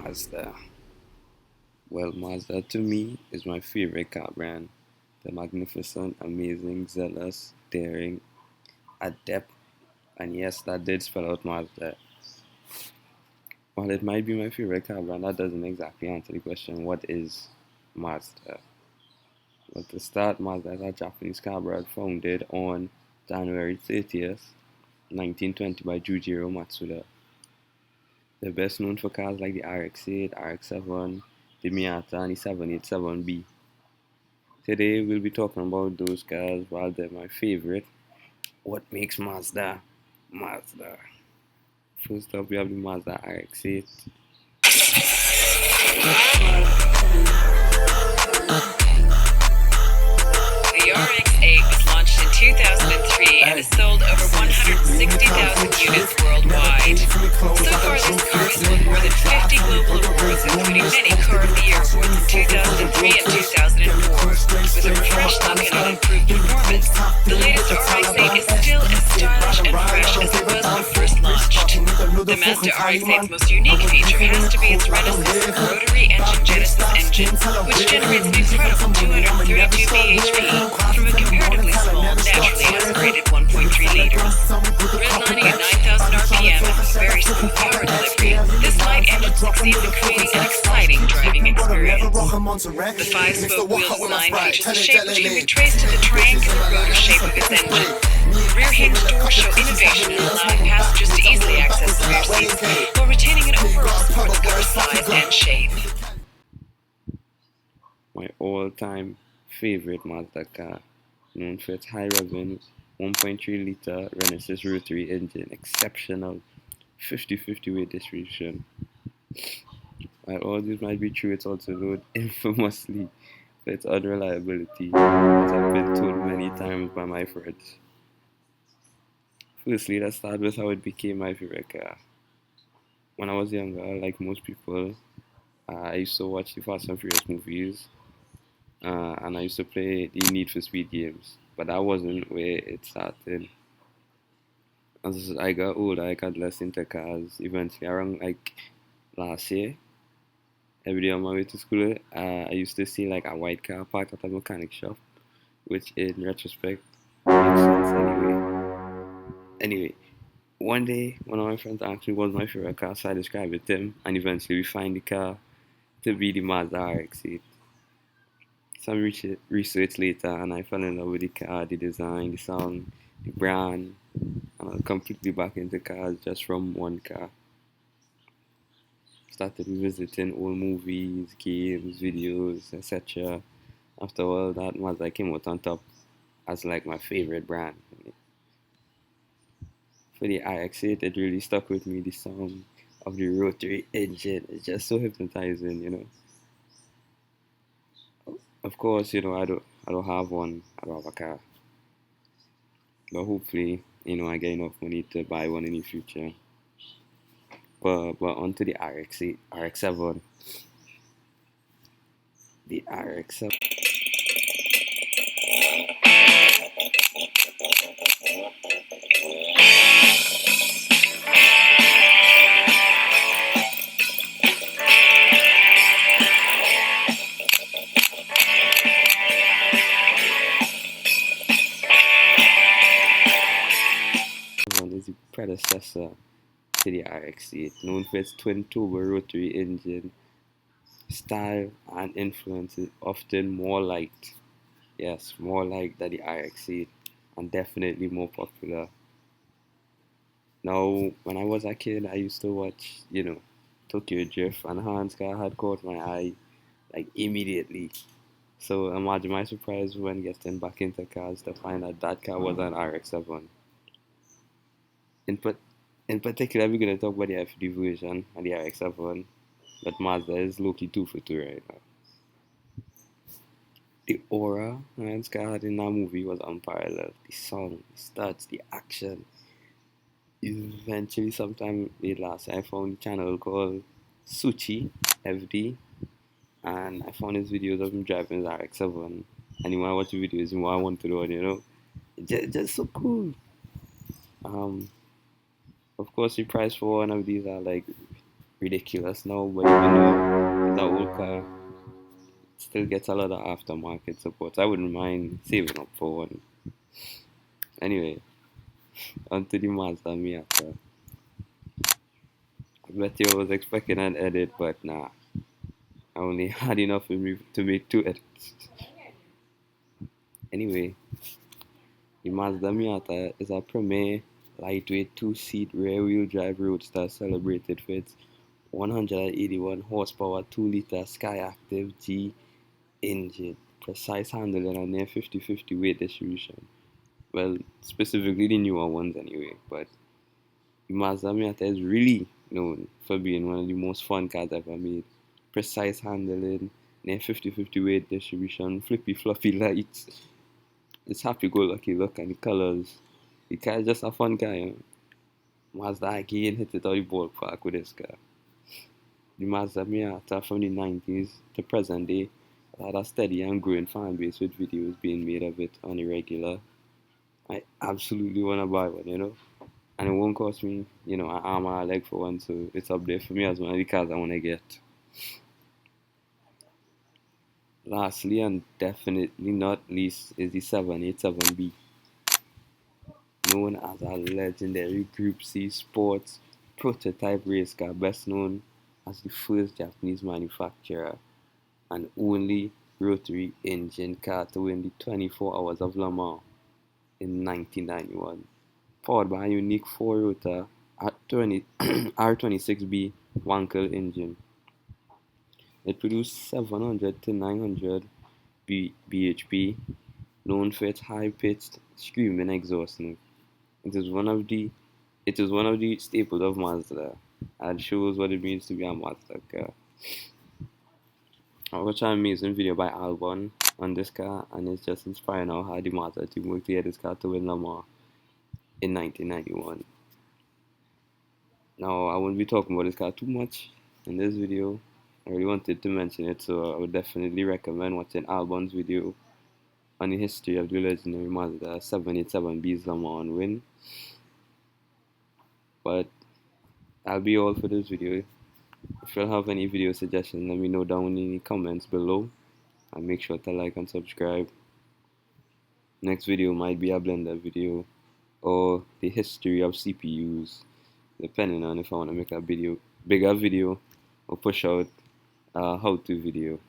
Mazda. Well, Mazda to me is my favorite car brand. The magnificent, amazing, zealous, daring, adept, and yes, that did spell out Mazda. While it might be my favorite car brand, that doesn't exactly answer the question, what is Mazda? Well, to start, Mazda is a Japanese car brand founded on January 30th, 1920 by Jujiro Matsuda. They're best known for cars like the RX-8, RX-7, the Miata, and the 787B. Today we'll be talking about those cars. While they're my favorite, what makes Mazda Mazda? First up, we have the Mazda RX-8. The RX-8 was launched in 2003 and has sold over 160,000 units worldwide. So far, this car has won more than 50 global awards, including many Car of the Year awards in 2003 and 2004. With a refreshed look and an improved performance, the latest RX-8 is still as stylish and fresh as it was when first launched. The Mazda RX-8's most unique feature has to be its Renaissance rotary engine Genesis engine, which generates an incredible 232 bhp from a comparatively small, naturally aspirated 1.3 liters. Redlining at 9,000 RPM and very smooth power delivery, this light engine succeeds in creating an exciting driving experience. The five-spoke wheel design features a shape which can be traced to the triangular rotor shape of its engine. Rear hinge doors show innovation in allowing passengers to easily access the rear seats while retaining an overall sports car size and shape. My all-time favorite Mazda car, known for its high revving 1.3 liter Renesis rotary engine, exceptional 50-50 weight distribution. While all this might be true, it's also known infamously for its unreliability, as I've been told many times by my friends. Firstly, let's start with how it became my favorite car. When I was younger, like most people, I used to watch the Fast and Furious movies, and I used to play the Need for Speed games. But that wasn't where it started. As I got older, I got less into cars. Eventually, around like last year, every day on my way to school, I used to see like a white car parked at a mechanic shop, which in retrospect makes sense anyway. One day, one of my friends asked me what was my favorite car, so I described it to him, and eventually we find the car to be the Mazda RX-8. Some research later, and I fell in love with the car, the design, the sound, the brand, and I'm completely back into cars just from one car. Started revisiting old movies, games, videos, etc. After all that, Mazda came out on top as like my favorite brand. For the RX-8, it really stuck with me. The sound of the rotary engine is just so hypnotizing. Of course, I don't have one. I don't have a car, but hopefully, I get enough money to buy one in the future. But onto the RX-8, RX-7, the RX-7. Is the predecessor to the RX-8, known for its twin-turbo rotary engine. Style and influence is often more liked, yes, more liked than the RX-8, and definitely more popular. Now, when I was a kid, I used to watch, Tokyo Drift, and Hans car had caught my eye like immediately. So imagine my surprise when getting back into cars to find that that car was an RX-7. In, put, in particular, we're going to talk about the FD version and the RX-7, but Mazda is low-key 2 for 2 right now. The aura Ryan Sky had in that movie was unparalleled. The song, the stunts, the action. Eventually, sometime late last year, I found a channel called Suchi FD, and I found his videos of him driving his RX-7. And when I watch the videos, the more I want to do, just so cool. Of course, the price for one of these are like ridiculous now, but even though it's an old car, it still gets a lot of aftermarket support. I wouldn't mind saving up for one. Anyway, onto the Mazda Miata. I bet you was expecting an edit, but nah. I only had enough in me to make two edits. Anyway, the Mazda Miata is a premier lightweight two-seat rear-wheel drive roadster celebrated for its 181 horsepower 2-liter Skyactiv G engine, precise handling, and near 50-50 weight distribution. Well, specifically the newer ones anyway, but the Mazda Miata is really known for being one of the most fun cars ever made. Precise handling, near 50-50 weight distribution, flippy floppy lights, it's happy-go-lucky look and the colors. The car is just a fun car, you know. Mazda again hit it out the ballpark with this car. The Mazda Miata from the 90s to present day had a steady and growing fan base with videos being made of it on a regular. I absolutely want to buy one, you know. And it won't cost me, an arm or a leg for one, so it's up there for me as one of the cars I want to get. Lastly, and definitely not least, is the 787B, known as a legendary Group C sports prototype race car, best known as the first Japanese manufacturer and only rotary engine car to win the 24 Hours of Le Mans in 1991. Powered by a unique four-rotor R26B Wankel engine. It produced 700 to 900 bhp, known for its high-pitched screaming exhaust note. It is one of the staples of Mazda and shows what it means to be a Mazda car. I watched an amazing video by Albon on this car, and it's just inspiring how the Mazda team worked to get this car to win Le Mans in 1991. Now, I won't be talking about this car too much in this video. I really wanted to mention it, so I would definitely recommend watching Albon's video on the history of the legendary Mazda 787B's Le Mans win. But that'll be all for this video. If you have any video suggestions, let me know down in the comments below. And make sure to like and subscribe. Next video might be a blender video or the history of CPUs, depending on if I want to make a bigger video or push out a how-to video.